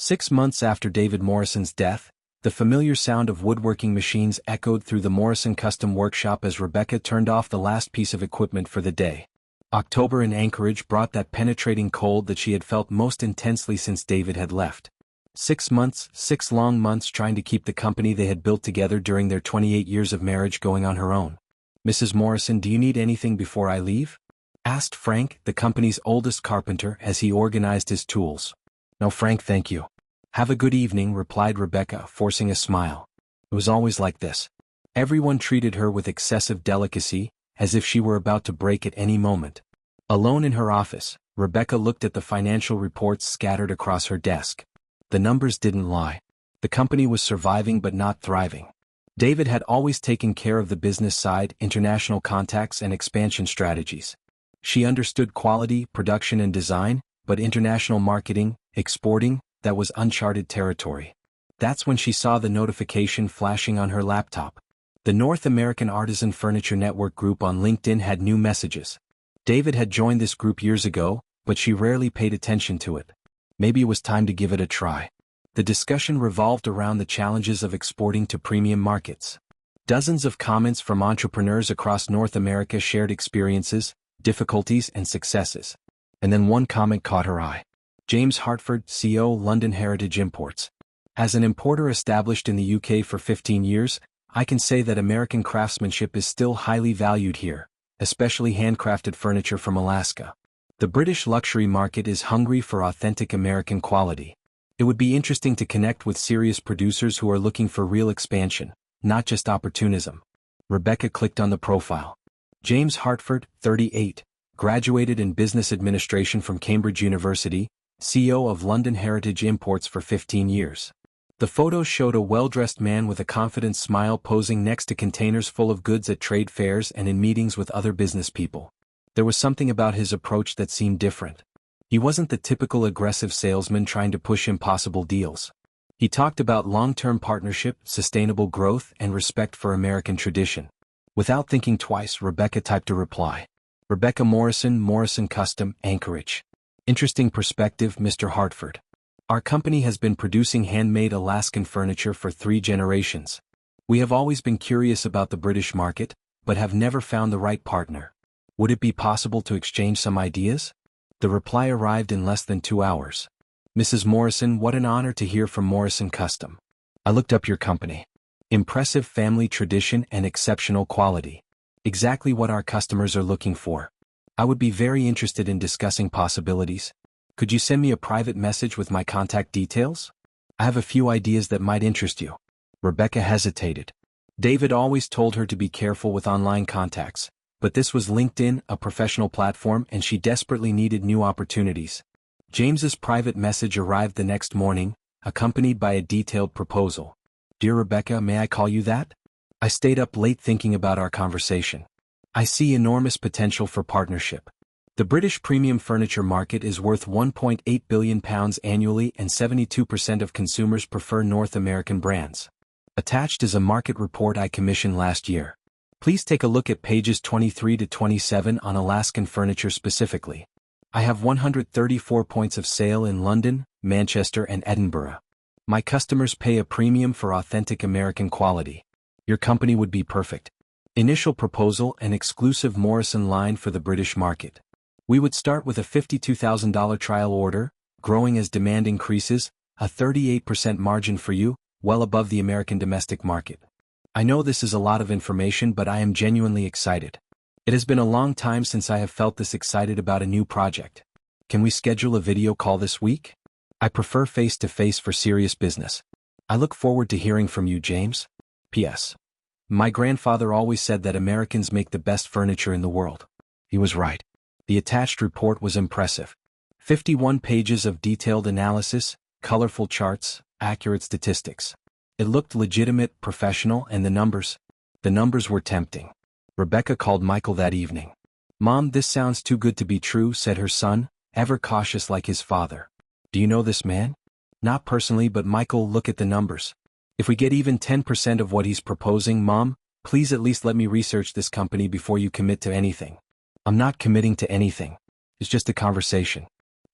6 months after David Morrison's death, the familiar sound of woodworking machines echoed through the Morrison Custom Workshop as Rebecca turned off the last piece of equipment for the day. October in Anchorage brought that penetrating cold that she had felt most intensely since David had left. 6 months, 6 long months trying to keep the company they had built together during their 28 years of marriage going on her own. "Mrs. Morrison, do you need anything before I leave?" asked Frank, the company's oldest carpenter, as he organized his tools. "No, Frank, thank you. Have a good evening," replied Rebecca, forcing a smile. It was always like this. Everyone treated her with excessive delicacy, as if she were about to break at any moment. Alone in her office, Rebecca looked at the financial reports scattered across her desk. The numbers didn't lie. The company was surviving but not thriving. David had always taken care of the business side, international contacts and expansion strategies. She understood quality, production and design, but international marketing, exporting, that was uncharted territory. That's when she saw the notification flashing on her laptop. The North American Artisan Furniture Network group on LinkedIn had new messages. David had joined this group years ago, but she rarely paid attention to it. Maybe it was time to give it a try. The discussion revolved around the challenges of exporting to premium markets. Dozens of comments from entrepreneurs across North America shared experiences, difficulties and successes. And then one comment caught her eye. James Hartford, CEO, London Heritage Imports. "As an importer established in the UK for 15 years, I can say that American craftsmanship is still highly valued here, especially handcrafted furniture from Alaska. The British luxury market is hungry for authentic American quality. It would be interesting to connect with serious producers who are looking for real expansion, not just opportunism." Rebecca clicked on the profile. James Hartford, 38, graduated in business administration from Cambridge University, CEO of London Heritage Imports for 15 years. The photos showed a well-dressed man with a confident smile posing next to containers full of goods at trade fairs and in meetings with other business people. There was something about his approach that seemed different. He wasn't the typical aggressive salesman trying to push impossible deals. He talked about long-term partnership, sustainable growth, and respect for American tradition. Without thinking twice, Rebecca typed a reply. "Rebecca Morrison, Morrison Custom, Anchorage. Interesting perspective, Mr. Hartford. Our company has been producing handmade Alaskan furniture for 3 generations. We have always been curious about the British market, but have never found the right partner. Would it be possible to exchange some ideas?" The reply arrived in less than 2 hours. "Mrs. Morrison, what an honor to hear from Morrison Custom. I looked up your company. Impressive family tradition and exceptional quality. Exactly what our customers are looking for. I would be very interested in discussing possibilities. Could you send me a private message with my contact details? I have a few ideas that might interest you." Rebecca hesitated. David always told her to be careful with online contacts, but this was LinkedIn, a professional platform, and she desperately needed new opportunities. James's private message arrived the next morning, accompanied by a detailed proposal. "Dear Rebecca, may I call you that? I stayed up late thinking about our conversation. I see enormous potential for partnership. The British premium furniture market is worth £1.8 billion annually and 72% of consumers prefer North American brands. Attached is a market report I commissioned last year. Please take a look at pages 23 to 27 on Alaskan furniture specifically. I have 134 points of sale in London, Manchester and Edinburgh. My customers pay a premium for authentic American quality. Your company would be perfect. Initial proposal: an exclusive Morrison line for the British market. We would start with a $52,000 trial order, growing as demand increases, a 38% margin for you, well above the American domestic market. I know this is a lot of information, but I am genuinely excited. It has been a long time since I have felt this excited about a new project. Can we schedule a video call this week? I prefer face-to-face for serious business. I look forward to hearing from you, James. P.S. My grandfather always said that Americans make the best furniture in the world. He was right. The attached report was impressive. 51 pages of detailed analysis, colorful charts, accurate statistics. It looked legitimate, professional, and the numbers were tempting. Rebecca called Michael that evening. "Mom, this sounds too good to be true," said her son, ever cautious like his father. "Do you know this man?" "Not personally, but Michael, look at the numbers. If we get even 10% of what he's proposing, Mom, please at least let me research this company before you commit to anything." "I'm not committing to anything. It's just a conversation."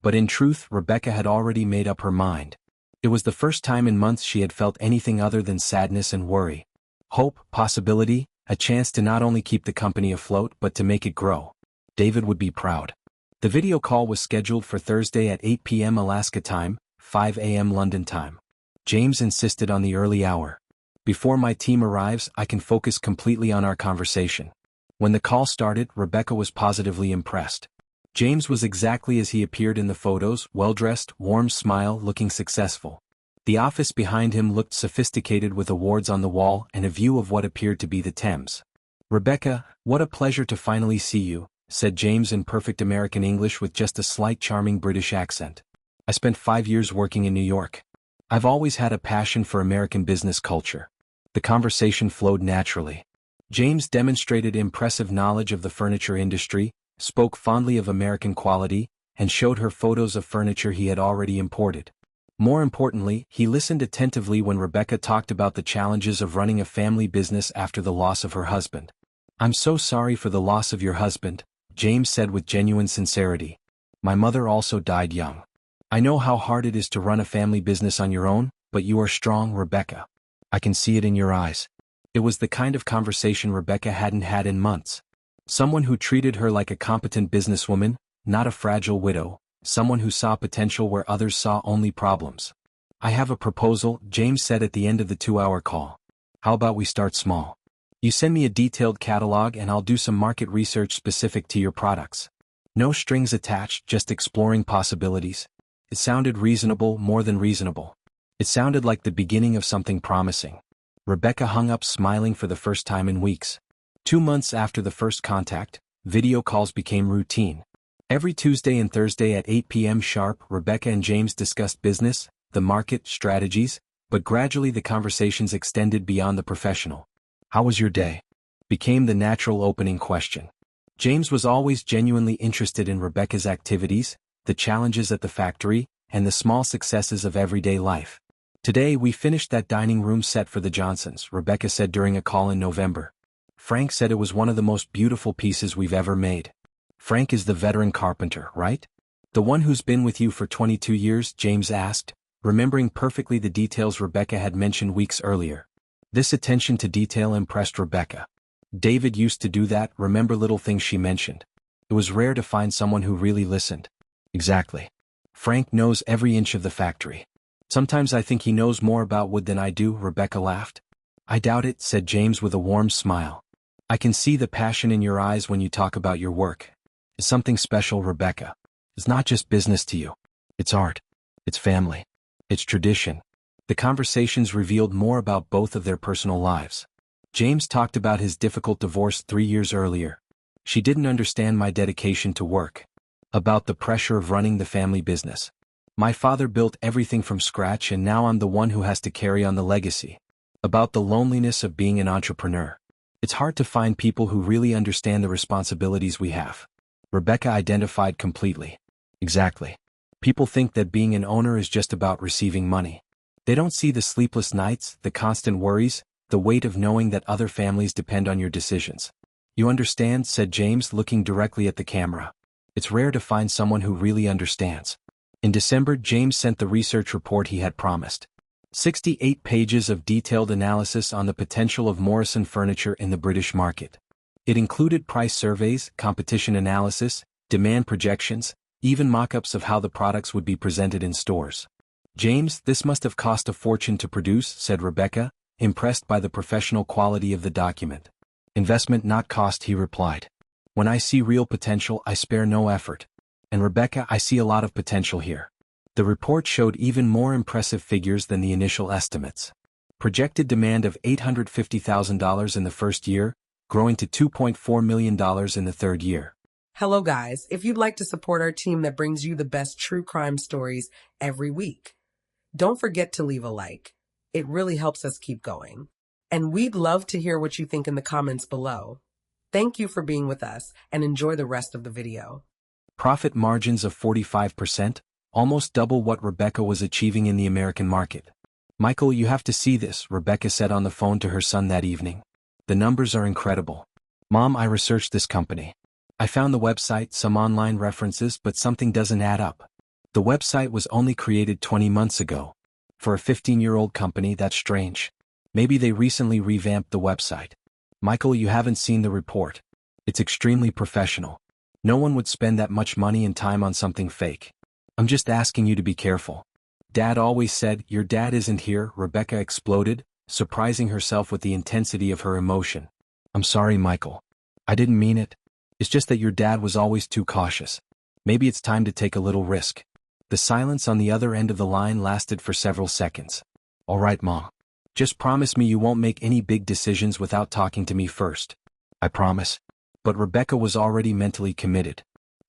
But in truth, Rebecca had already made up her mind. It was the first time in months she had felt anything other than sadness and worry. Hope, possibility, a chance to not only keep the company afloat but to make it grow. David would be proud. The video call was scheduled for Thursday at 8 p.m. Alaska time, 5 a.m. London time. James insisted on the early hour. Before my team arrives, I can focus completely on our conversation. When the call started, Rebecca was positively impressed. James was exactly as he appeared in the photos, well-dressed, warm smile, looking successful. The office behind him looked sophisticated with awards on the wall and a view of what appeared to be the Thames. "Rebecca, what a pleasure to finally see you," said James in perfect American English with just a slight charming British accent. "I spent 5 years working in New York. I've always had a passion for American business culture." The conversation flowed naturally. James demonstrated impressive knowledge of the furniture industry, spoke fondly of American quality, and showed her photos of furniture he had already imported. More importantly, he listened attentively when Rebecca talked about the challenges of running a family business after the loss of her husband. "I'm so sorry for the loss of your husband," James said with genuine sincerity. "My mother also died young. I know how hard it is to run a family business on your own, but you are strong, Rebecca. I can see it in your eyes." It was the kind of conversation Rebecca hadn't had in months. Someone who treated her like a competent businesswoman, not a fragile widow, someone who saw potential where others saw only problems. "I have a proposal," James said at the end of the 2-hour call. "How about we start small? You send me a detailed catalog and I'll do some market research specific to your products. No strings attached, just exploring possibilities." It sounded reasonable, more than reasonable. It sounded like the beginning of something promising. Rebecca hung up smiling for the first time in weeks. 2 months after the first contact, video calls became routine. Every Tuesday and Thursday at 8 p.m. sharp, Rebecca and James discussed business, the market, strategies, but gradually the conversations extended beyond the professional. "How was your day?" became the natural opening question. James was always genuinely interested in Rebecca's activities, the challenges at the factory, and the small successes of everyday life. "Today we finished that dining room set for the Johnsons," Rebecca said during a call in November. "Frank said it was one of the most beautiful pieces we've ever made." "Frank is the veteran carpenter, right? The one who's been with you for 22 years, James asked, remembering perfectly the details Rebecca had mentioned weeks earlier. This attention to detail impressed Rebecca. David used to do that, remember little things she mentioned. It was rare to find someone who really listened. "Exactly. Frank knows every inch of the factory. Sometimes I think he knows more about wood than I do," Rebecca laughed. "I doubt it," said James with a warm smile. "I can see the passion in your eyes when you talk about your work. It's something special, Rebecca. It's not just business to you. It's art. It's family. It's tradition." The conversations revealed more about both of their personal lives. James talked about his difficult divorce 3 years earlier. "She didn't understand my dedication to work. About the pressure of running the family business. My father built everything from scratch and now I'm the one who has to carry on the legacy. About the loneliness of being an entrepreneur. It's hard to find people who really understand the responsibilities we have." Rebecca identified completely. "Exactly. People think that being an owner is just about receiving money. They don't see the sleepless nights, the constant worries, the weight of knowing that other families depend on your decisions." "You understand," said James, looking directly at the camera. "It's rare to find someone who really understands." In December, James sent the research report he had promised. 68 pages of detailed analysis on the potential of Morrison furniture in the British market. It included price surveys, competition analysis, demand projections, even mock-ups of how the products would be presented in stores. "James, this must have cost a fortune to produce," said Rebecca, impressed by the professional quality of the document. "Investment not cost," he replied. "When I see real potential, I spare no effort. And Rebecca, I see a lot of potential here." The report showed even more impressive figures than the initial estimates. Projected demand of $850,000 in the first year, growing to $2.4 million in the third year. Hello guys, if you'd like to support our team that brings you the best true crime stories every week, don't forget to leave a like. It really helps us keep going. And we'd love to hear what you think in the comments below. Thank you for being with us and enjoy the rest of the video. Profit margins of 45%, almost double what Rebecca was achieving in the American market. "Michael, you have to see this," Rebecca said on the phone to her son that evening. "The numbers are incredible. Mom, I researched this company. I found the website, some online references, but something doesn't add up. The website was only created 20 months ago. For a 15-year-old company, that's strange. Maybe they recently revamped the website. Michael, you haven't seen the report. It's extremely professional. No one would spend that much money and time on something fake. I'm just asking you to be careful. Dad always said, your dad isn't here, Rebecca exploded, surprising herself with the intensity of her emotion. I'm sorry, Michael. I didn't mean it. It's just that your dad was always too cautious. Maybe it's time to take a little risk. The silence on the other end of the line lasted for several seconds. All right, Mom. Just promise me you won't make any big decisions without talking to me first. I promise. But Rebecca was already mentally committed.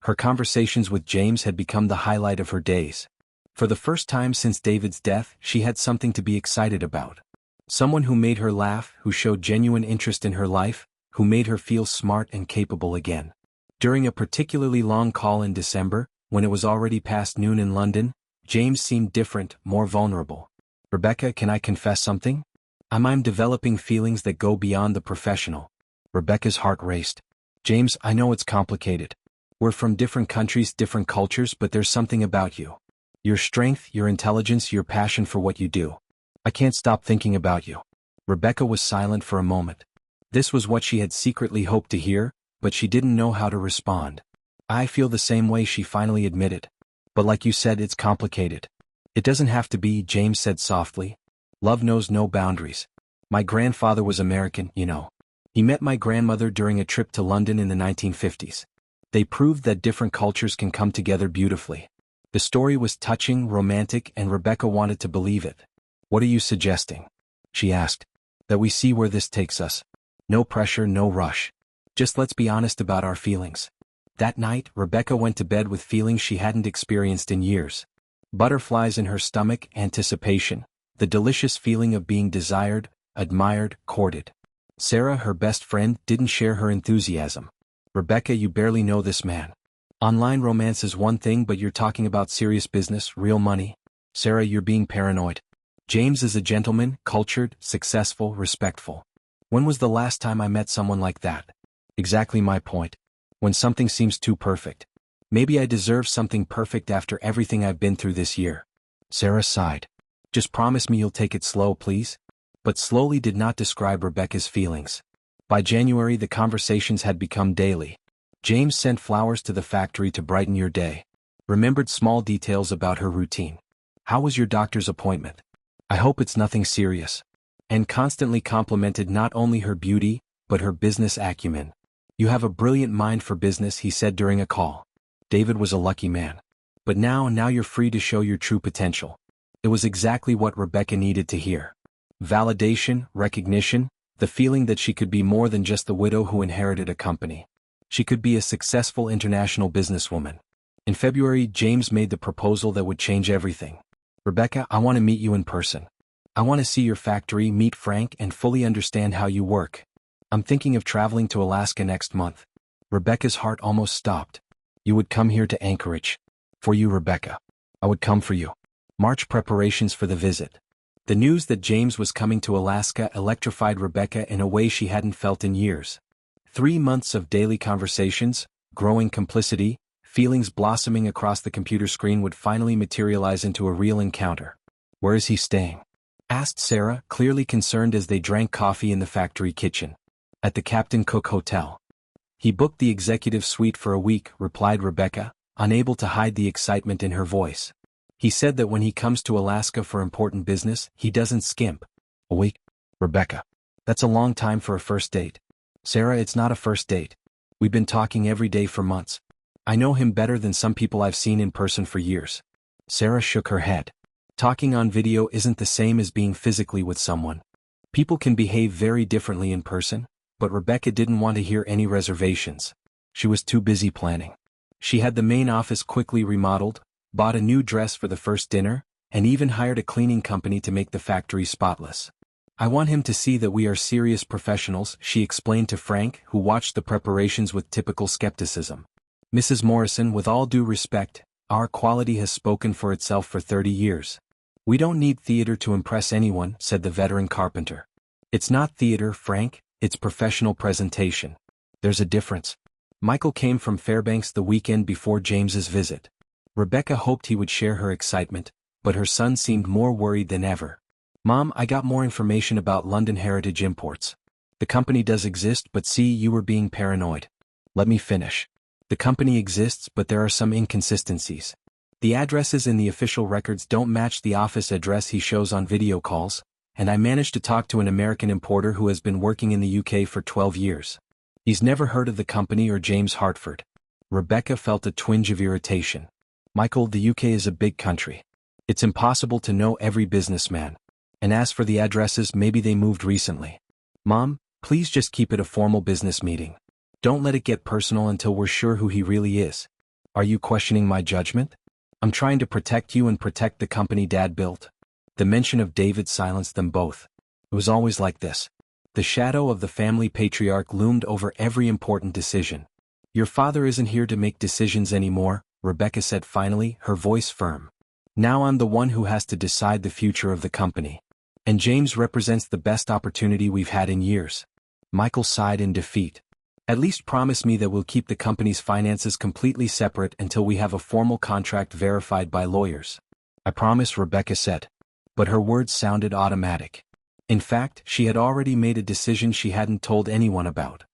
Her conversations with James had become the highlight of her days. For the first time since David's death, she had something to be excited about. Someone who made her laugh, who showed genuine interest in her life, who made her feel smart and capable again. During a particularly long call in December, when it was already past noon in London, James seemed different, more vulnerable. Rebecca, can I confess something? I'm developing feelings that go beyond the professional. Rebecca's heart raced. James, I know it's complicated. We're from different countries, different cultures, but there's something about you. Your strength, your intelligence, your passion for what you do. I can't stop thinking about you. Rebecca was silent for a moment. This was what she had secretly hoped to hear, but she didn't know how to respond. I feel the same way, she finally admitted. But like you said, it's complicated. It doesn't have to be, James said softly. Love knows no boundaries. My grandfather was American, you know. He met my grandmother during a trip to London in the 1950s. They proved that different cultures can come together beautifully. The story was touching, romantic, and Rebecca wanted to believe it. What are you suggesting? She asked. That we see where this takes us. No pressure, no rush. Just let's be honest about our feelings. That night, Rebecca went to bed with feelings she hadn't experienced in years. Butterflies in her stomach, anticipation, the delicious feeling of being desired, admired, courted. Sarah, her best friend, didn't share her enthusiasm. Rebecca, you barely know this man. Online romance is one thing, but you're talking about serious business, real money. Sarah, you're being paranoid. James is a gentleman, cultured, successful, respectful. When was the last time I met someone like that? Exactly my point. When something seems too perfect. Maybe I deserve something perfect after everything I've been through this year. Sarah sighed. Just promise me you'll take it slow, please. But slowly did not describe Rebecca's feelings. By January, the conversations had become daily. James sent flowers to the factory to brighten your day. Remembered small details about her routine. How was your doctor's appointment? I hope it's nothing serious. And constantly complimented not only her beauty, but her business acumen. You have a brilliant mind for business, he said during a call. David was a lucky man. But now you're free to show your true potential. It was exactly what Rebecca needed to hear. Validation, recognition, the feeling that she could be more than just the widow who inherited a company. She could be a successful international businesswoman. In February, James made the proposal that would change everything. Rebecca, I want to meet you in person. I want to see your factory, meet Frank, and fully understand how you work. I'm thinking of traveling to Alaska next month. Rebecca's heart almost stopped. You would come here to Anchorage. For you, Rebecca. I would come for you. March preparations for the visit. The news that James was coming to Alaska electrified Rebecca in a way she hadn't felt in years. 3 months of daily conversations, growing complicity, feelings blossoming across the computer screen would finally materialize into a real encounter. Where is he staying? Asked Sarah, clearly concerned as they drank coffee in the factory kitchen. At the Captain Cook Hotel. He booked the executive suite for a week, replied Rebecca, unable to hide the excitement in her voice. He said that when he comes to Alaska for important business, he doesn't skimp. A week? Rebecca. That's a long time for a first date. Sarah, it's not a first date. We've been talking every day for months. I know him better than some people I've seen in person for years. Sarah shook her head. Talking on video isn't the same as being physically with someone. People can behave very differently in person, but Rebecca didn't want to hear any reservations. She was too busy planning. She had the main office quickly remodeled, bought a new dress for the first dinner, and even hired a cleaning company to make the factory spotless. I want him to see that we are serious professionals, she explained to Frank, who watched the preparations with typical skepticism. Mrs. Morrison, with all due respect, our quality has spoken for itself for 30 years. We don't need theater to impress anyone, said the veteran carpenter. It's not theater, Frank, it's professional presentation. There's a difference. Michael came from Fairbanks the weekend before James's visit. Rebecca hoped he would share her excitement, but her son seemed more worried than ever. "Mom, I got more information about London Heritage Imports. The company does exist, but see, you were being paranoid." "Let me finish. The company exists, but there are some inconsistencies. The addresses in the official records don't match the office address he shows on video calls, and I managed to talk to an American importer who has been working in the UK for 12 years. He's never heard of the company or James Hartford." Rebecca felt a twinge of irritation. "Michael, the UK is a big country. It's impossible to know every businessman. And as for the addresses, maybe they moved recently. Mom, please just keep it a formal business meeting. Don't let it get personal until we're sure who he really is. Are you questioning my judgment? I'm trying to protect you and protect the company Dad built." The mention of David silenced them both. It was always like this. The shadow of the family patriarch loomed over every important decision. "Your father isn't here to make decisions anymore," Rebecca said finally, her voice firm. "Now I'm the one who has to decide the future of the company. And James represents the best opportunity we've had in years." Michael sighed in defeat. "At least promise me that we'll keep the company's finances completely separate until we have a formal contract verified by lawyers." "I promise," Rebecca said. But her words sounded automatic. In fact, she had already made a decision she hadn't told anyone about.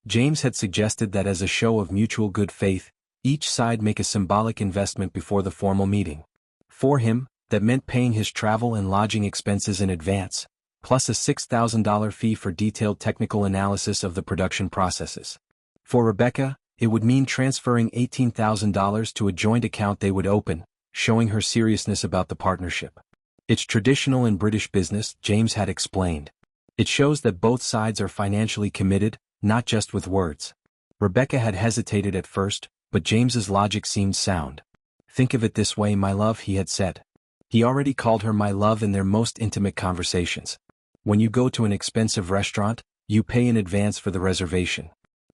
James had suggested that as a show of mutual good faith, each side make a symbolic investment before the formal meeting. For him, that meant paying his travel and lodging expenses in advance, plus a $6,000 fee for detailed technical analysis of the production processes. For Rebecca, it would mean transferring $18,000 to a joint account they would open, showing her seriousness about the partnership. "It's traditional in British business," James had explained. "It shows that both sides are financially committed, not just with words." Rebecca had hesitated at first, but James's logic seemed sound. "Think of it this way, my love," he had said. He already called her my love in their most intimate conversations. "When you go to an expensive restaurant, you pay in advance for the reservation.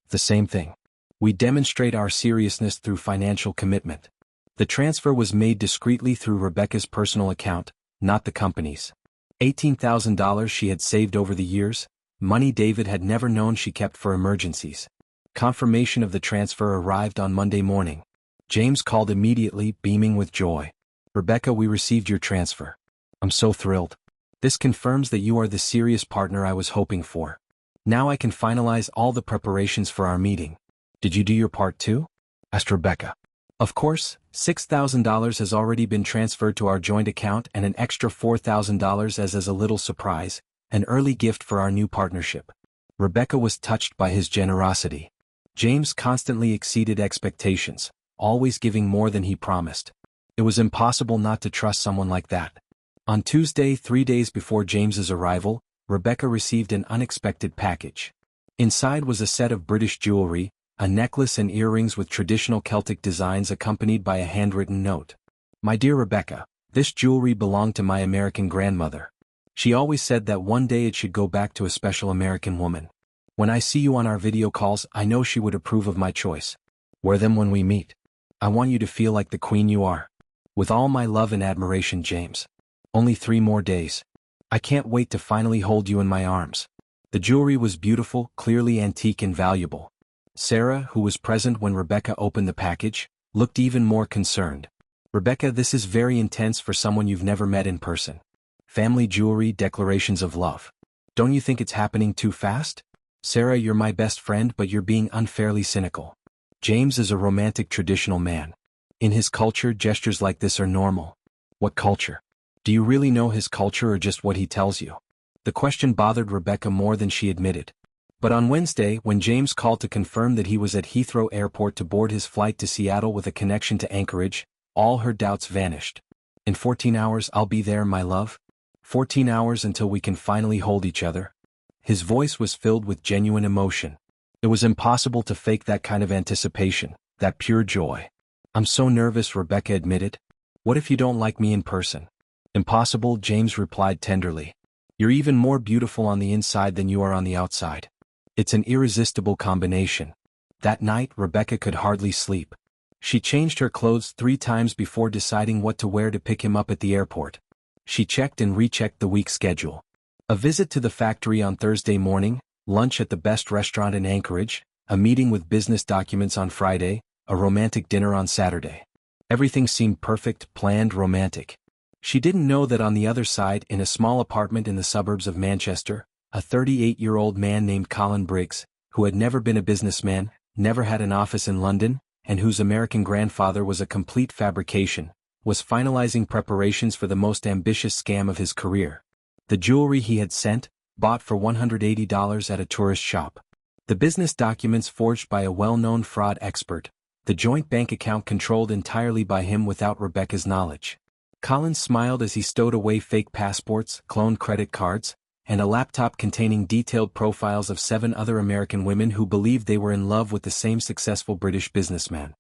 The same thing. We demonstrate our seriousness through financial commitment." The transfer was made discreetly through Rebecca's personal account, not the company's. $18,000 she had saved over the years, money David had never known she kept for emergencies. Confirmation of the transfer arrived on Monday morning. James called immediately, beaming with joy. "Rebecca, we received your transfer. I'm so thrilled. This confirms that you are the serious partner I was hoping for. Now I can finalize all the preparations for our meeting." "Did you do your part too?" asked Rebecca. "Of course, $6,000 has already been transferred to our joint account and an extra $4,000 as a little surprise, an early gift for our new partnership." Rebecca was touched by his generosity. James constantly exceeded expectations, always giving more than he promised. It was impossible not to trust someone like that. On Tuesday, 3 days before James's arrival, Rebecca received an unexpected package. Inside was a set of British jewelry, a necklace and earrings with traditional Celtic designs accompanied by a handwritten note. "My dear Rebecca, this jewelry belonged to my American grandmother. She always said that one day it should go back to a special American woman. When I see you on our video calls, I know she would approve of my choice. Wear them when we meet. I want you to feel like the queen you are. With all my love and admiration, James. Only 3 more days. I can't wait to finally hold you in my arms." The jewelry was beautiful, clearly antique and valuable. Sarah, who was present when Rebecca opened the package, looked even more concerned. "Rebecca, this is very intense for someone you've never met in person. Family jewelry, declarations of love. Don't you think it's happening too fast? Sarah, you're my best friend, but you're being unfairly cynical. James is a romantic traditional man. In his culture, gestures like this are normal." "What culture? Do you really know his culture or just what he tells you?" The question bothered Rebecca more than she admitted. But on Wednesday, when James called to confirm that he was at Heathrow Airport to board his flight to Seattle with a connection to Anchorage, all her doubts vanished. "In 14 hours I'll be there, my love. 14 hours until we can finally hold each other." His voice was filled with genuine emotion. It was impossible to fake that kind of anticipation, that pure joy. "I'm so nervous," Rebecca admitted. "What if you don't like me in person?" "Impossible," James replied tenderly. "You're even more beautiful on the inside than you are on the outside. It's an irresistible combination." That night, Rebecca could hardly sleep. She changed her clothes 3 times before deciding what to wear to pick him up at the airport. She checked and rechecked the week's schedule. A visit to the factory on Thursday morning, lunch at the best restaurant in Anchorage, a meeting with business documents on Friday, a romantic dinner on Saturday. Everything seemed perfect, planned, romantic. She didn't know that on the other side, in a small apartment in the suburbs of Manchester, a 38-year-old man named Colin Briggs, who had never been a businessman, never had an office in London, and whose American grandfather was a complete fabrication, was finalizing preparations for the most ambitious scam of his career. The jewelry he had sent, bought for $180 at a tourist shop. The business documents forged by a well-known fraud expert. The joint bank account controlled entirely by him without Rebecca's knowledge. Colin smiled as he stowed away fake passports, cloned credit cards, and a laptop containing detailed profiles of 7 other American women who believed they were in love with the same successful British businessman.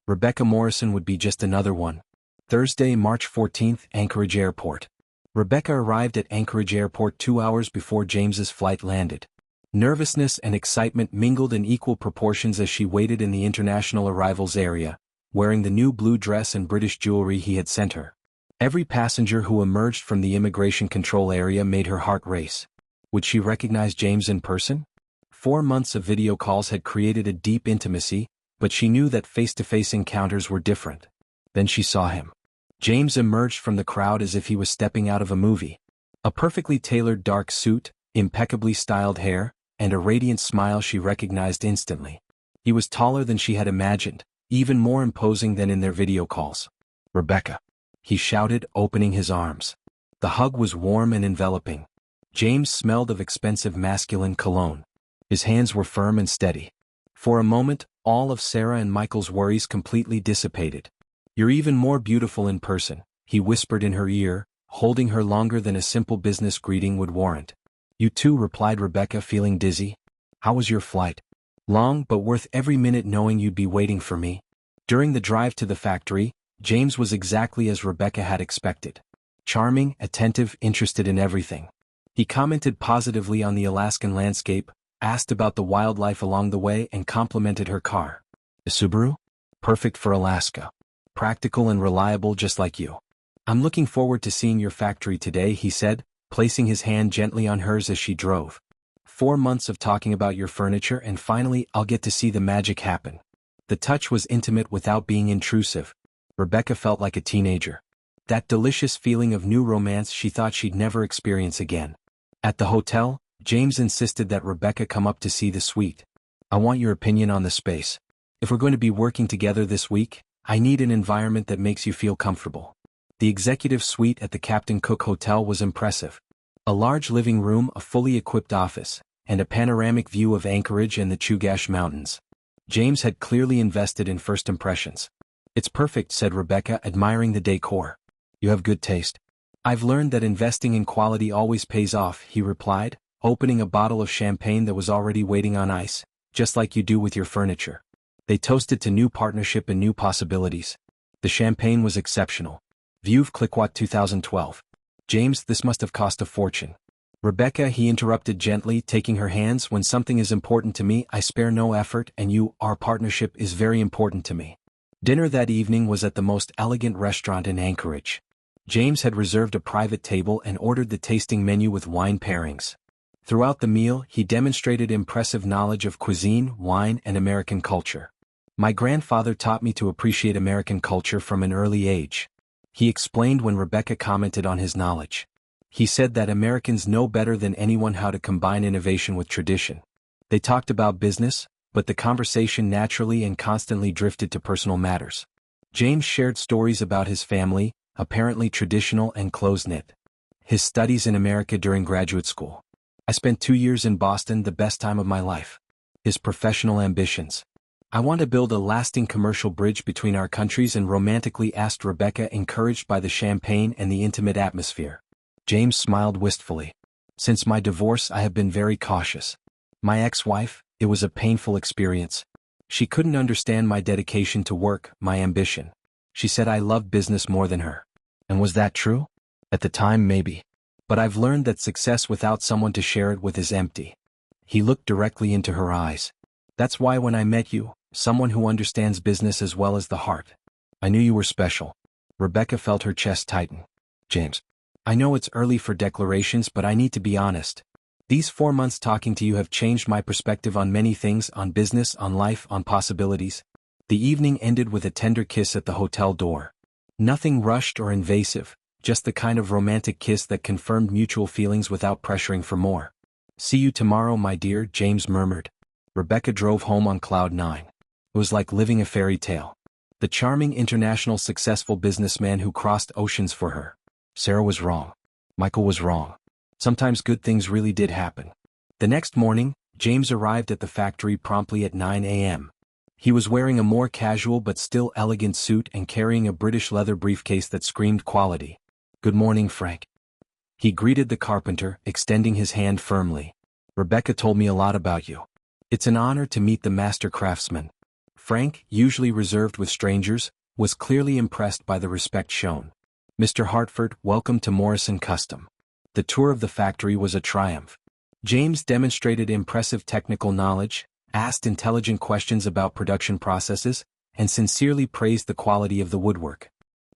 Rebecca Morrison would be just another one. Thursday, March 14th, Anchorage Airport. Rebecca arrived at Anchorage Airport 2 hours before James's flight landed. Nervousness and excitement mingled in equal proportions as she waited in the international arrivals area, wearing the new blue dress and British jewelry he had sent her. Every passenger who emerged from the immigration control area made her heart race. Would she recognize James in person? 4 months of video calls had created a deep intimacy, but she knew that face-to-face encounters were different. Then she saw him. James emerged from the crowd as if he was stepping out of a movie. A perfectly tailored dark suit, impeccably styled hair, and a radiant smile she recognized instantly. He was taller than she had imagined, even more imposing than in their video calls. "Rebecca," he shouted, opening his arms. The hug was warm and enveloping. James smelled of expensive masculine cologne. His hands were firm and steady. For a moment, all of Sarah and Michael's worries completely dissipated. "You're even more beautiful in person," he whispered in her ear, holding her longer than a simple business greeting would warrant. "You too," replied Rebecca, feeling dizzy. "How was your flight?" "Long, but worth every minute knowing you'd be waiting for me." During the drive to the factory, James was exactly as Rebecca had expected. Charming, attentive, interested in everything. He commented positively on the Alaskan landscape, asked about the wildlife along the way, and complimented her car. "A Subaru? Perfect for Alaska. Practical and reliable just like you. I'm looking forward to seeing your factory today," he said, placing his hand gently on hers as she drove. 4 months of talking about your furniture, and finally I'll get to see the magic happen." The touch was intimate without being intrusive. Rebecca felt like a teenager. That delicious feeling of new romance she thought she'd never experience again. At the hotel, James insisted that Rebecca come up to see the suite. "I want your opinion on the space. If we're going to be working together this week, I need an environment that makes you feel comfortable." The executive suite at the Captain Cook Hotel was impressive. A large living room, a fully equipped office, and a panoramic view of Anchorage and the Chugach Mountains. James had clearly invested in first impressions. "It's perfect," said Rebecca, admiring the decor. "You have good taste." "I've learned that investing in quality always pays off," he replied, opening a bottle of champagne that was already waiting on ice, "just like you do with your furniture." They toasted to new partnership and new possibilities. The champagne was exceptional. Veuve Clicquot 2012. "James, this must have cost a fortune." "Rebecca," he interrupted gently, taking her hands, "when something is important to me, I spare no effort, and our partnership is very important to me." Dinner that evening was at the most elegant restaurant in Anchorage. James had reserved a private table and ordered the tasting menu with wine pairings. Throughout the meal, he demonstrated impressive knowledge of cuisine, wine, and American culture. "My grandfather taught me to appreciate American culture from an early age," he explained when Rebecca commented on his knowledge. He said that Americans know better than anyone how to combine innovation with tradition. They talked about business, but the conversation naturally and constantly drifted to personal matters. James shared stories about his family, apparently traditional and close-knit. His studies in America during graduate school. "I spent 2 years in Boston, the best time of my life." His professional ambitions. "I want to build a lasting commercial bridge between our countries," and romantically asked Rebecca, encouraged by the champagne and the intimate atmosphere. James smiled wistfully. "Since my divorce, I have been very cautious. My ex-wife, it was a painful experience. She couldn't understand my dedication to work, my ambition. She said I loved business more than her. And was that true? At the time, maybe. But I've learned that success without someone to share it with is empty." He looked directly into her eyes. "That's why when I met you, someone who understands business as well as the heart, I knew you were special." Rebecca felt her chest tighten. "James, I know it's early for declarations, but I need to be honest. These 4 months talking to you have changed my perspective on many things, on business, on life, on possibilities." The evening ended with a tender kiss at the hotel door. Nothing rushed or invasive, just the kind of romantic kiss that confirmed mutual feelings without pressuring for more. "See you tomorrow, my dear," James murmured. Rebecca drove home on cloud nine. It was like living a fairy tale. The charming international successful businessman who crossed oceans for her. Sarah was wrong. Michael was wrong. Sometimes good things really did happen. The next morning, James arrived at the factory promptly at 9 a.m. He was wearing a more casual but still elegant suit and carrying a British leather briefcase that screamed quality. "Good morning, Frank." He greeted the carpenter, extending his hand firmly. "Rebecca told me a lot about you. It's an honor to meet the master craftsman." Frank, usually reserved with strangers, was clearly impressed by the respect shown. "Mr. Hartford, welcome to Morrison Custom." The tour of the factory was a triumph. James demonstrated impressive technical knowledge, asked intelligent questions about production processes, and sincerely praised the quality of the woodwork.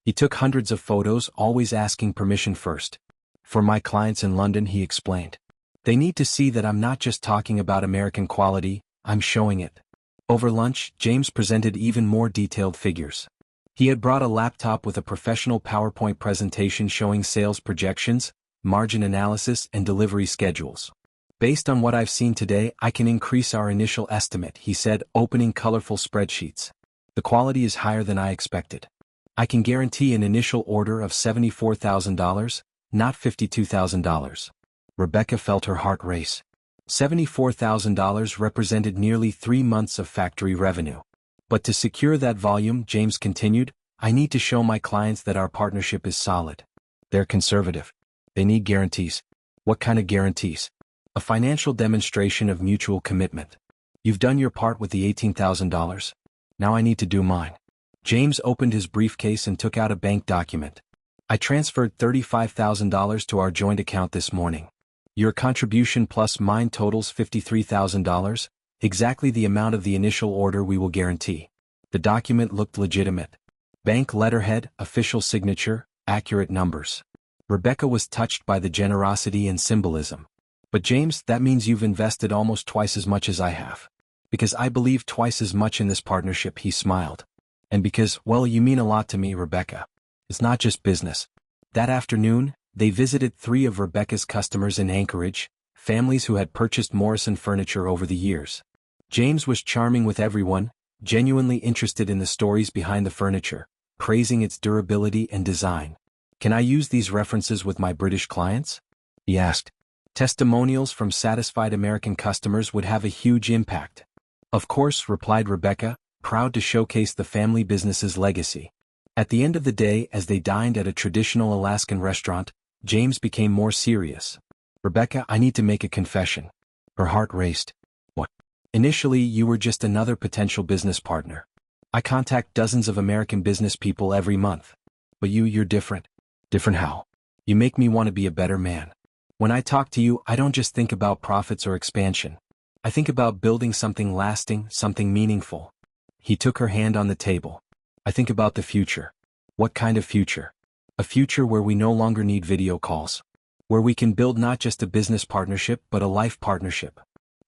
He took hundreds of photos, always asking permission first. "For my clients in London," he explained. "They need to see that I'm not just talking about American quality, I'm showing it." Over lunch, James presented even more detailed figures. He had brought a laptop with a professional PowerPoint presentation showing sales projections, margin analysis, and delivery schedules. "Based on what I've seen today, I can increase our initial estimate," he said, opening colorful spreadsheets. "The quality is higher than I expected. I can guarantee an initial order of $74,000, not $52,000. Rebecca felt her heart race. $74,000 represented nearly 3 months of factory revenue. "But to secure that volume," James continued, "I need to show my clients that our partnership is solid. They're conservative. They need guarantees." "What kind of guarantees?" "A financial demonstration of mutual commitment. You've done your part with the $18,000. Now I need to do mine." James opened his briefcase and took out a bank document. "I transferred $35,000 to our joint account this morning. Your contribution plus mine totals $53,000, exactly the amount of the initial order we will guarantee." The document looked legitimate. Bank letterhead, official signature, accurate numbers. Rebecca was touched by the generosity and symbolism. "But James, that means you've invested almost twice as much as I have." "Because I believe twice as much in this partnership," he smiled. "And because, well, you mean a lot to me, Rebecca. It's not just business." That afternoon, they visited 3 of Rebecca's customers in Anchorage, families who had purchased Morrison furniture over the years. James was charming with everyone, genuinely interested in the stories behind the furniture, praising its durability and design. "Can I use these references with my British clients?" he asked. Testimonials from satisfied American customers would have a huge impact. "Of course," replied Rebecca, proud to showcase the family business's legacy. At the end of the day, as they dined at a traditional Alaskan restaurant, James became more serious. "Rebecca, I need to make a confession." Her heart raced. "What?" "Initially, you were just another potential business partner. I contact dozens of American business people every month. But you're different." "Different how?" "You make me want to be a better man. When I talk to you, I don't just think about profits or expansion. I think about building something lasting, something meaningful." He took her hand on the table. "I think about the future." "What kind of future?" "A future where we no longer need video calls. Where we can build not just a business partnership but a life partnership."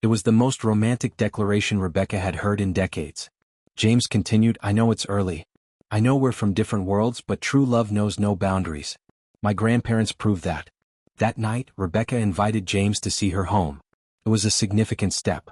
It was the most romantic declaration Rebecca had heard in decades. James continued, "I know it's early. I know we're from different worlds, but true love knows no boundaries. My grandparents proved that." That night, Rebecca invited James to see her home. It was a significant step.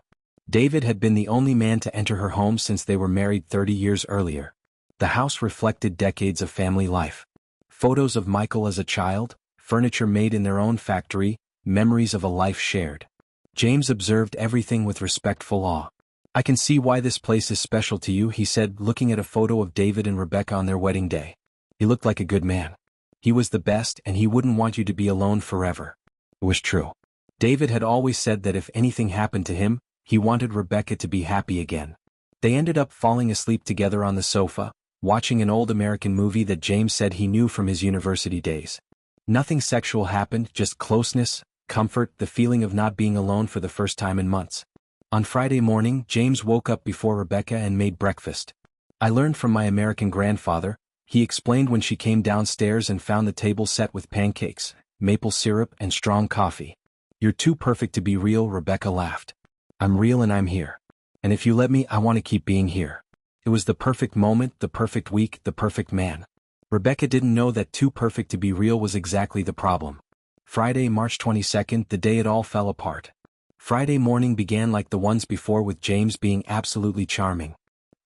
David had been the only man to enter her home since they were married 30 years earlier. The house reflected decades of family life. Photos of Michael as a child, furniture made in their own factory, memories of a life shared. James observed everything with respectful awe. "I can see why this place is special to you," he said, looking at a photo of David and Rebecca on their wedding day. "He looked like a good man. He was the best, and he wouldn't want you to be alone forever." It was true. David had always said that if anything happened to him, he wanted Rebecca to be happy again. They ended up falling asleep together on the sofa, watching an old American movie that James said he knew from his university days. Nothing sexual happened, just closeness, comfort, the feeling of not being alone for the first time in months. On Friday morning, James woke up before Rebecca and made breakfast. "I learned from my American grandfather," he explained when she came downstairs and found the table set with pancakes, maple syrup, and strong coffee. "You're too perfect to be real," Rebecca laughed. "I'm real and I'm here. And if you let me, I want to keep being here." It was the perfect moment, the perfect week, the perfect man. Rebecca didn't know that too perfect to be real was exactly the problem. Friday, March 22nd, the day it all fell apart. Friday morning began like the ones before, with James being absolutely charming.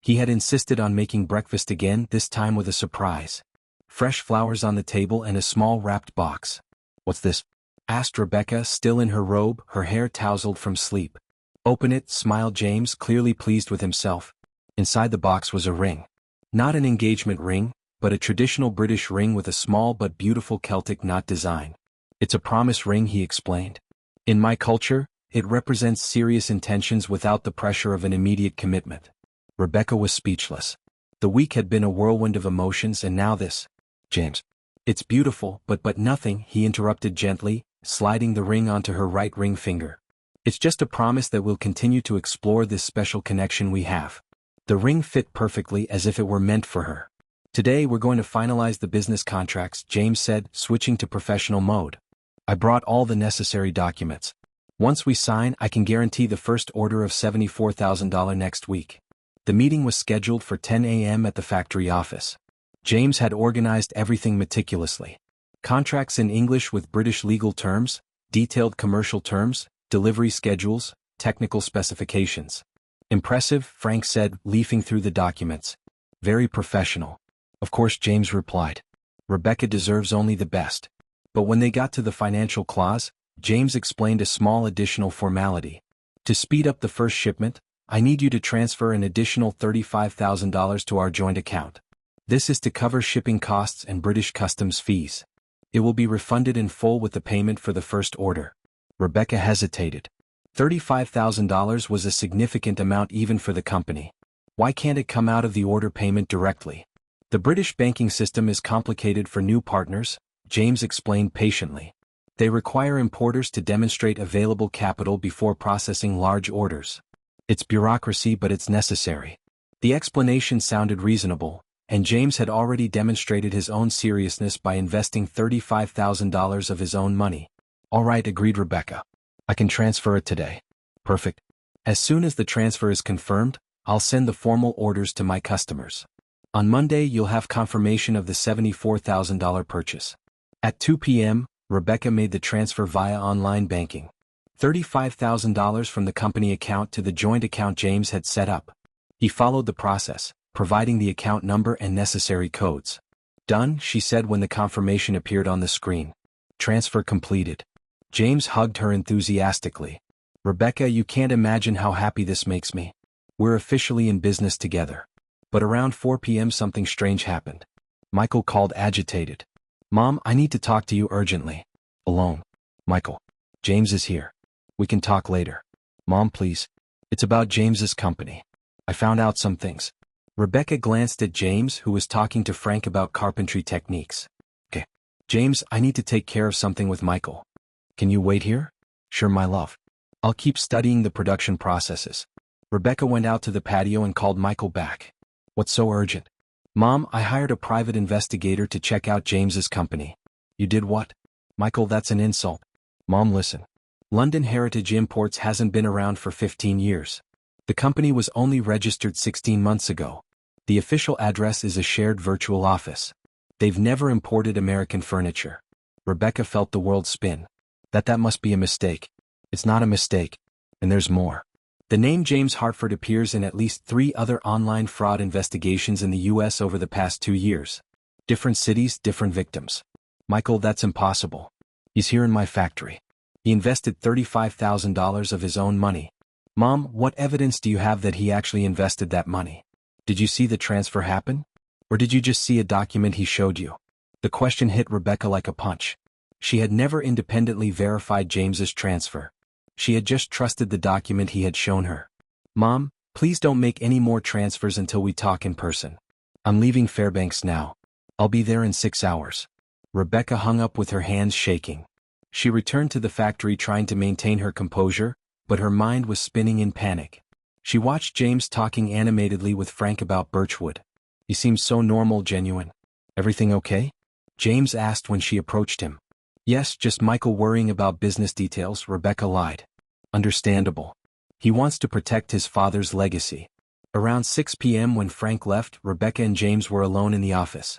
He had insisted on making breakfast again, this time with a surprise. Fresh flowers on the table and a small wrapped box. "What's this?" asked Rebecca, still in her robe, her hair tousled from sleep. "Open it," smiled James, clearly pleased with himself. Inside the box was a ring. Not an engagement ring, but a traditional British ring with a small but beautiful Celtic knot design. "It's a promise ring," he explained. "In my culture, it represents serious intentions without the pressure of an immediate commitment." Rebecca was speechless. The week had been a whirlwind of emotions, and now this. "James. It's beautiful, but nothing," he interrupted gently, sliding the ring onto her right ring finger. "It's just a promise that we'll continue to explore this special connection we have." The ring fit perfectly, as if it were meant for her. "Today we're going to finalize the business contracts," James said, switching to professional mode. "I brought all the necessary documents. Once we sign, I can guarantee the first order of $74,000 next week." The meeting was scheduled for 10 a.m. at the factory office. James had organized everything meticulously. Contracts in English with British legal terms, detailed commercial terms, delivery schedules, technical specifications. "Impressive," Frank said, leafing through the documents. "Very professional." "Of course," James replied. "Rebecca deserves only the best." But when they got to the financial clause, James explained a small additional formality. "To speed up the first shipment, I need you to transfer an additional $35,000 to our joint account. This is to cover shipping costs and British customs fees. It will be refunded in full with the payment for the first order." Rebecca hesitated. $35,000 was a significant amount even for the company. "Why can't it come out of the order payment directly?" "The British banking system is complicated for new partners," James explained patiently. "They require importers to demonstrate available capital before processing large orders. It's bureaucracy, but it's necessary." The explanation sounded reasonable, and James had already demonstrated his own seriousness by investing $35,000 of his own money. "All right," agreed Rebecca. "I can transfer it today." "Perfect. As soon as the transfer is confirmed, I'll send the formal orders to my customers. On Monday you'll have confirmation of the $74,000 purchase." At 2 p.m., Rebecca made the transfer via online banking. $35,000 from the company account to the joint account James had set up. He followed the process, providing the account number and necessary codes. "Done," she said when the confirmation appeared on the screen. "Transfer completed." James hugged her enthusiastically. "Rebecca, you can't imagine how happy this makes me. We're officially in business together." But around 4 p.m. something strange happened. Michael called, agitated. "Mom, I need to talk to you urgently." "Alone?" "Michael. James is here. We can talk later." "Mom, please. It's about James's company. I found out some things." Rebecca glanced at James, who was talking to Frank about carpentry techniques. "Okay. James, I need to take care of something with Michael. Can you wait here?" "Sure, my love. I'll keep studying the production processes." Rebecca went out to the patio and called Michael back. "What's so urgent?" "Mom, I hired a private investigator to check out James's company." "You did what?" "Michael, that's an insult." "Mom, listen. London Heritage Imports hasn't been around for 15 years. The company was only registered 16 months ago. The official address is a shared virtual office. They've never imported American furniture." Rebecca felt the world spin. That must be a mistake." "It's not a mistake. And there's more. The name James Hartford appears in at least 3 other online fraud investigations in the U.S. over the past 2 years. Different cities, different victims." "Michael, that's impossible. He's here in my factory. He invested $35,000 of his own money." "Mom, what evidence do you have that he actually invested that money? Did you see the transfer happen? Or did you just see a document he showed you?" The question hit Rebecca like a punch. She had never independently verified James's transfer. She had just trusted the document he had shown her. "Mom, please don't make any more transfers until we talk in person. I'm leaving Fairbanks now. I'll be there in 6 hours." Rebecca hung up with her hands shaking. She returned to the factory trying to maintain her composure, but her mind was spinning in panic. She watched James talking animatedly with Frank about Birchwood. He seemed so normal, genuine. "Everything okay?" James asked when she approached him. "Yes, just Michael worrying about business details," Rebecca lied. "Understandable. He wants to protect his father's legacy." Around 6 p.m. when Frank left, Rebecca and James were alone in the office.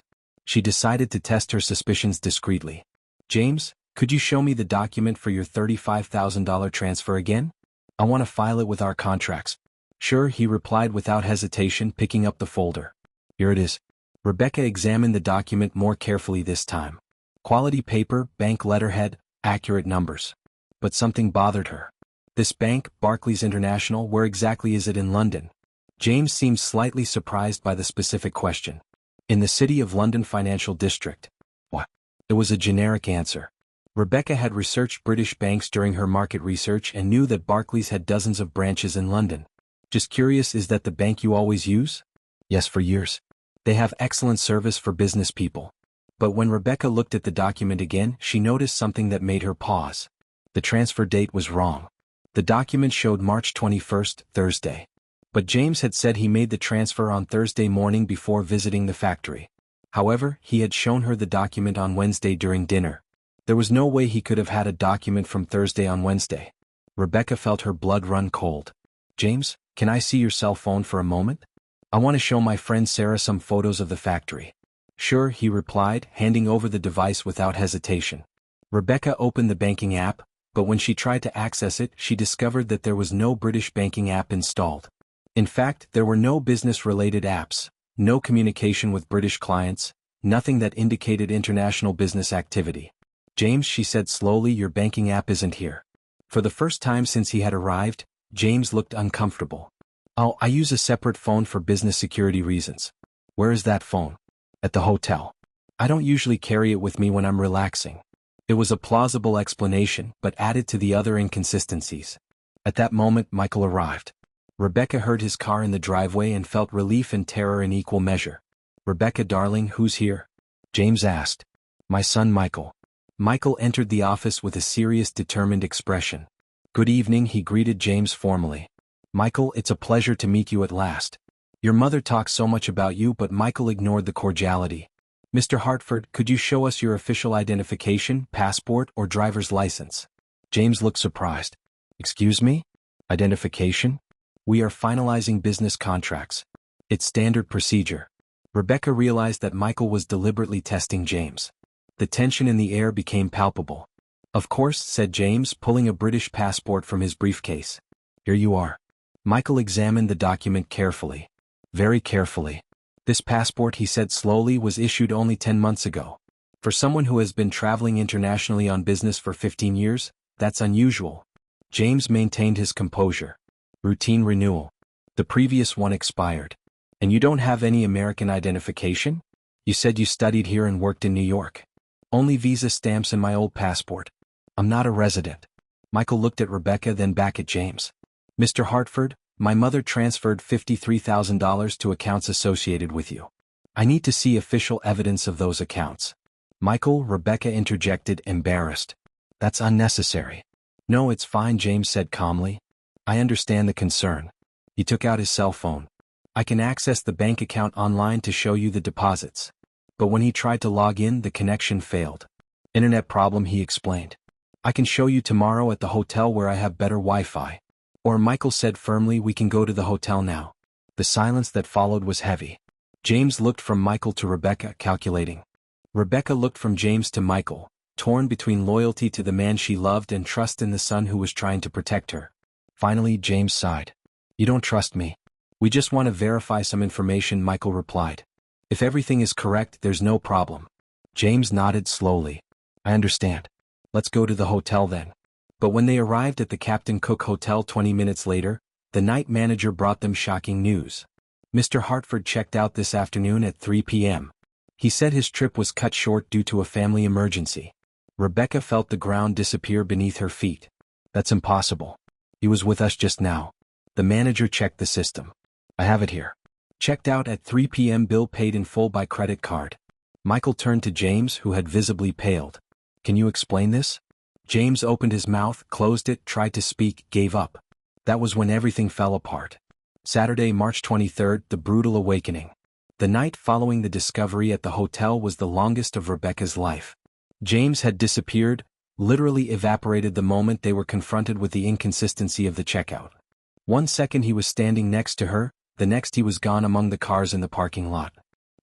She decided to test her suspicions discreetly. James, could you show me the document for your $35,000 transfer again? I want to file it with our contracts. Sure, he replied without hesitation, picking up the folder. Here it is. Rebecca examined the document more carefully this time. Quality paper, bank letterhead, accurate numbers. But something bothered her. This bank, Barclays International, where exactly is it in London? James seemed slightly surprised by the specific question. In the City of London Financial District. What? It was a generic answer. Rebecca had researched British banks during her market research and knew that Barclays had dozens of branches in London. Just curious, is that the bank you always use? Yes, for years. They have excellent service for business people. But when Rebecca looked at the document again, she noticed something that made her pause. The transfer date was wrong. The document showed March 21st, Thursday. But James had said he made the transfer on Thursday morning before visiting the factory. However, he had shown her the document on Wednesday during dinner. There was no way he could have had a document from Thursday on Wednesday. Rebecca felt her blood run cold. James, can I see your cell phone for a moment? I want to show my friend Sarah some photos of the factory. Sure, he replied, handing over the device without hesitation. Rebecca opened the banking app, but when she tried to access it, she discovered that there was no British banking app installed. In fact, there were no business-related apps, no communication with British clients, nothing that indicated international business activity. James, she said slowly, your banking app isn't here. For the first time since he had arrived, James looked uncomfortable. Oh, I use a separate phone for business security reasons. Where is that phone? At the hotel. I don't usually carry it with me when I'm relaxing. It was a plausible explanation, but added to the other inconsistencies. At that moment, Michael arrived. Rebecca heard his car in the driveway and felt relief and terror in equal measure. Rebecca, darling, who's here? James asked. My son Michael. Michael entered the office with a serious, determined expression. Good evening, he greeted James formally. Michael, it's a pleasure to meet you at last. Your mother talks so much about you, but Michael ignored the cordiality. Mr. Hartford, could you show us your official identification, passport, or driver's license? James looked surprised. Excuse me? Identification? We are finalizing business contracts. It's standard procedure. Rebecca realized that Michael was deliberately testing James. The tension in the air became palpable. Of course, said James, pulling a British passport from his briefcase. Here you are. Michael examined the document carefully. Very carefully. This passport, he said slowly, was issued only 10 months ago. For someone who has been traveling internationally on business for 15 years, that's unusual. James maintained his composure. Routine renewal. The previous one expired. And you don't have any American identification? You said you studied here and worked in New York. Only visa stamps and my old passport. I'm not a resident. Michael looked at Rebecca, then back at James. Mr. Hartford, my mother transferred $53,000 to accounts associated with you. I need to see official evidence of those accounts. Michael, Rebecca interjected, embarrassed. That's unnecessary. No, it's fine, James said calmly. I understand the concern. He took out his cell phone. I can access the bank account online to show you the deposits. But when he tried to log in, the connection failed. Internet problem, he explained. I can show you tomorrow at the hotel where I have better Wi-Fi. Or, Michael said firmly, we can go to the hotel now. The silence that followed was heavy. James looked from Michael to Rebecca, calculating. Rebecca looked from James to Michael, torn between loyalty to the man she loved and trust in the son who was trying to protect her. Finally, James sighed. You don't trust me. We just want to verify some information, Michael replied. If everything is correct, there's no problem. James nodded slowly. I understand. Let's go to the hotel then. But when they arrived at the Captain Cook Hotel 20 minutes later, the night manager brought them shocking news. Mr. Hartford checked out this afternoon at 3 p.m. He said his trip was cut short due to a family emergency. Rebecca felt the ground disappear beneath her feet. That's impossible. He was with us just now. The manager checked the system. I have it here. Checked out at 3 p.m. Bill paid in full by credit card. Michael turned to James, who had visibly paled. Can you explain this? James opened his mouth, closed it, tried to speak, gave up. That was when everything fell apart. Saturday, March 23rd, the brutal awakening. The night following the discovery at the hotel was the longest of Rebecca's life. James had disappeared, literally evaporated the moment they were confronted with the inconsistency of the checkout. 1 second he was standing next to her, the next he was gone among the cars in the parking lot.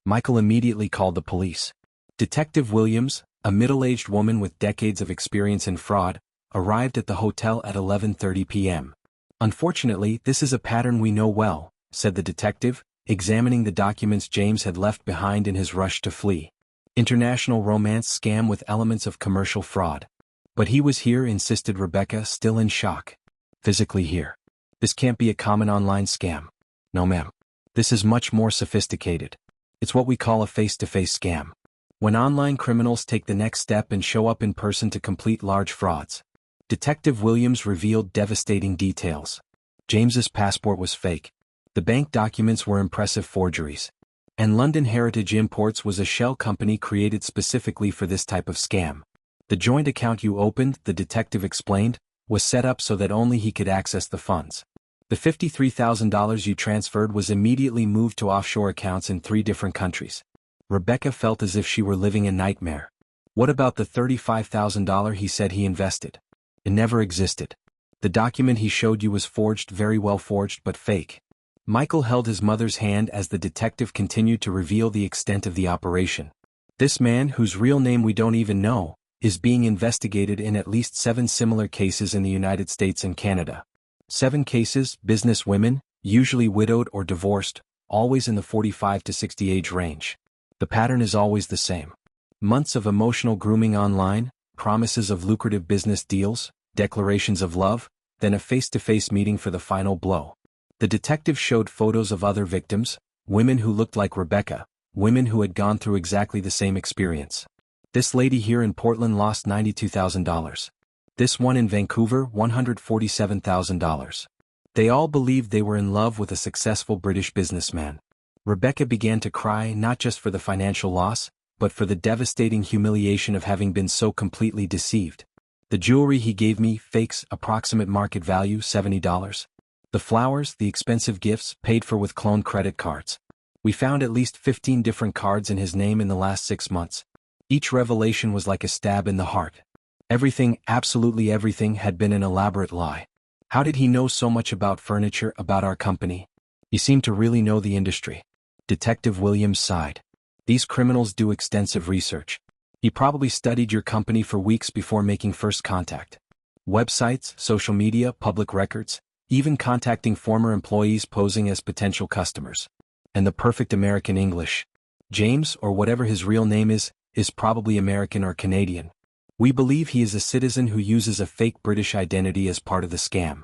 Michael immediately called the police. Detective Williams, a middle-aged woman with decades of experience in fraud, arrived at the hotel at 11:30 p.m. "Unfortunately, this is a pattern we know well," said the detective, examining the documents James had left behind in his rush to flee. "International romance scam with elements of commercial fraud." "But he was here," insisted Rebecca, still in shock. "Physically here. This can't be a common online scam." "No, ma'am. This is much more sophisticated. It's what we call a face-to-face scam. When online criminals take the next step and show up in person to complete large frauds." Detective Williams revealed devastating details. James's passport was fake. The bank documents were impressive forgeries. And London Heritage Imports was a shell company created specifically for this type of scam. "The joint account you opened," the detective explained, "was set up so that only he could access the funds. The $53,000 you transferred was immediately moved to offshore accounts in 3 different countries." Rebecca felt as if she were living a nightmare. "What about the $35,000 he said he invested?" "It never existed. The document he showed you was forged, very well forged, but fake." Michael held his mother's hand as the detective continued to reveal the extent of the operation. "This man, whose real name we don't even know, is being investigated in at least 7 similar cases in the United States and Canada. 7 cases, business women, usually widowed or divorced, always in the 45 to 60 age range. The pattern is always the same. Months of emotional grooming online, promises of lucrative business deals, declarations of love, then a face-to-face meeting for the final blow." The detective showed photos of other victims, women who looked like Rebecca, women who had gone through exactly the same experience. "This lady here in Portland lost $92,000. This one in Vancouver, $147,000. They all believed they were in love with a successful British businessman." Rebecca began to cry, not just for the financial loss, but for the devastating humiliation of having been so completely deceived. "The jewelry he gave me, fakes, approximate market value, $70. The flowers, the expensive gifts, paid for with cloned credit cards. We found at least 15 different cards in his name in the last 6 months. Each revelation was like a stab in the heart. Everything, absolutely everything, had been an elaborate lie. How did he know so much about furniture, about our company? He seemed to really know the industry." Detective Williams sighed. "These criminals do extensive research. He probably studied your company for weeks before making first contact. Websites, social media, public records, even contacting former employees posing as potential customers. And the perfect American English. James, or whatever his real name is probably American or Canadian. We believe he is a citizen who uses a fake British identity as part of the scam."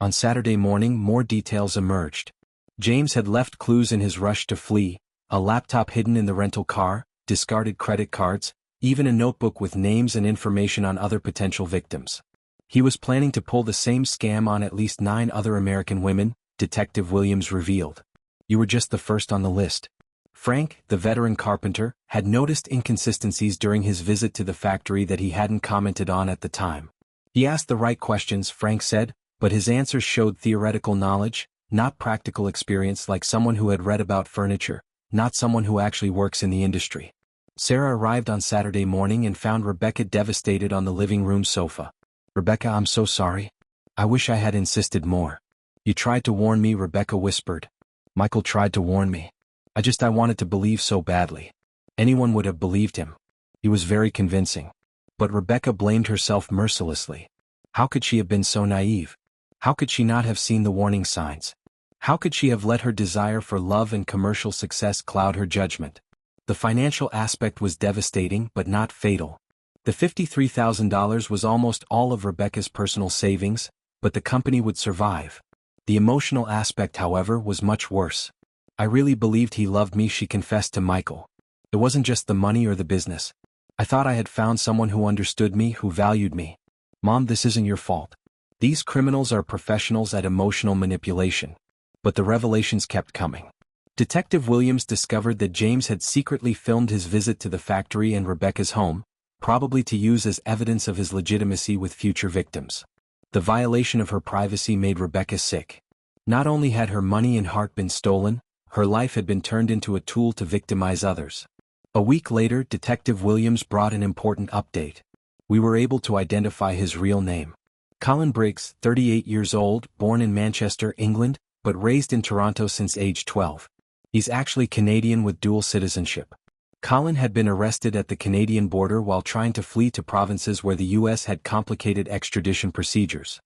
On Saturday morning, more details emerged. James had left clues in his rush to flee: a laptop hidden in the rental car, discarded credit cards, even a notebook with names and information on other potential victims. He was planning to pull the same scam on at least 9 other American women, Detective Williams revealed. "You were just the first on the list." Frank, the veteran carpenter, had noticed inconsistencies during his visit to the factory that he hadn't commented on at the time. He asked the right questions, Frank said, but his answers showed theoretical knowledge, not practical experience, like someone who had read about furniture, not someone who actually works in the industry. Sarah arrived on Saturday morning and found Rebecca devastated on the living room sofa. "Rebecca, I'm so sorry. I wish I had insisted more." "You tried to warn me," Rebecca whispered. "Michael tried to warn me. I wanted to believe so badly. Anyone would have believed him. He was very convincing." But Rebecca blamed herself mercilessly. How could she have been so naive? How could she not have seen the warning signs? How could she have let her desire for love and commercial success cloud her judgment? The financial aspect was devastating but not fatal. The $53,000 was almost all of Rebecca's personal savings, but the company would survive. The emotional aspect, however, was much worse. "I really believed he loved me," she confessed to Michael. "It wasn't just the money or the business. I thought I had found someone who understood me, who valued me." "Mom, this isn't your fault. These criminals are professionals at emotional manipulation." But the revelations kept coming. Detective Williams discovered that James had secretly filmed his visit to the factory and Rebecca's home, probably to use as evidence of his legitimacy with future victims. The violation of her privacy made Rebecca sick. Not only had her money and heart been stolen, her life had been turned into a tool to victimize others. A week later, Detective Williams brought an important update. We were able to identify his real name. Colin Briggs, 38 years old, born in Manchester, England, but raised in Toronto since age 12. He's actually Canadian with dual citizenship. Colin had been arrested at the Canadian border while trying to flee to provinces where the U.S. had complicated extradition procedures.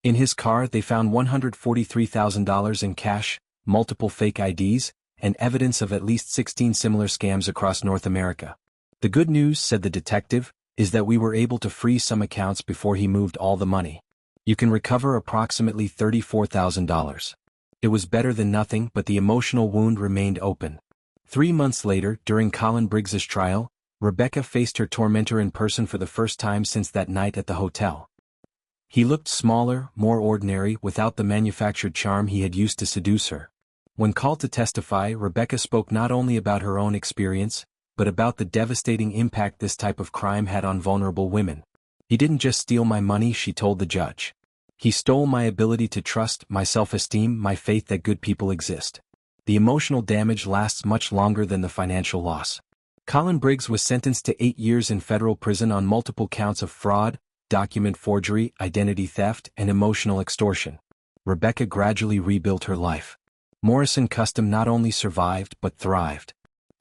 In his car they found $143,000 in cash, multiple fake IDs, and evidence of at least 16 similar scams across North America. The good news, said the detective, is that we were able to freeze some accounts before he moved all the money. You can recover approximately $34,000. It was better than nothing, but the emotional wound remained open. 3 months later, during Colin Briggs's trial, Rebecca faced her tormentor in person for the first time since that night at the hotel. He looked smaller, more ordinary, without the manufactured charm he had used to seduce her. When called to testify, Rebecca spoke not only about her own experience, but about the devastating impact this type of crime had on vulnerable women. He didn't just steal my money, she told the judge. He stole my ability to trust, my self-esteem, my faith that good people exist. The emotional damage lasts much longer than the financial loss. Colin Briggs was sentenced to 8 years in federal prison on multiple counts of fraud, document forgery, identity theft, and emotional extortion. Rebecca gradually rebuilt her life. Morrison Custom not only survived but thrived.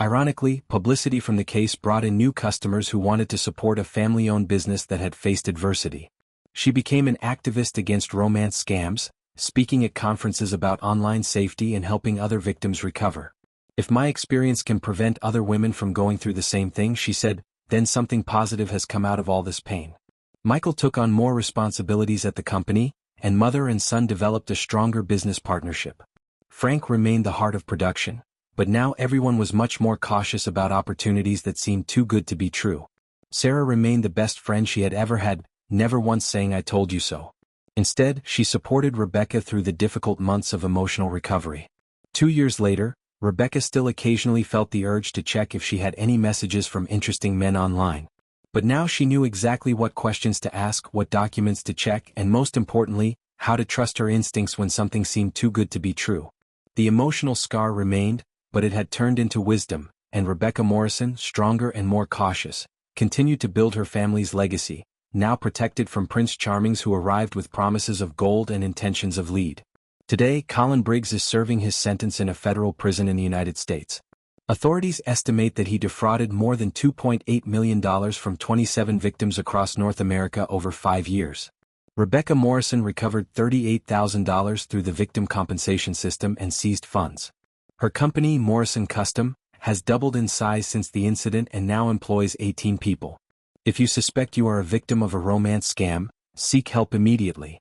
Ironically, publicity from the case brought in new customers who wanted to support a family-owned business that had faced adversity. She became an activist against romance scams, speaking at conferences about online safety and helping other victims recover. If my experience can prevent other women from going through the same thing, she said, then something positive has come out of all this pain. Michael took on more responsibilities at the company, and mother and son developed a stronger business partnership. Frank remained the heart of production, but now everyone was much more cautious about opportunities that seemed too good to be true. Sarah remained the best friend she had ever had, never once saying "I told you so." Instead, she supported Rebecca through the difficult months of emotional recovery. 2 years later, Rebecca still occasionally felt the urge to check if she had any messages from interesting men online. But now she knew exactly what questions to ask, what documents to check, and most importantly, how to trust her instincts when something seemed too good to be true. The emotional scar remained, but it had turned into wisdom, and Rebecca Morrison, stronger and more cautious, continued to build her family's legacy, now protected from Prince Charmings who arrived with promises of gold and intentions of lead. Today, Colin Briggs is serving his sentence in a federal prison in the United States. Authorities estimate that he defrauded more than $2.8 million from 27 victims across North America over 5 years. Rebecca Morrison recovered $38,000 through the victim compensation system and seized funds. Her company, Morrison Custom, has doubled in size since the incident and now employs 18 people. If you suspect you are a victim of a romance scam, seek help immediately.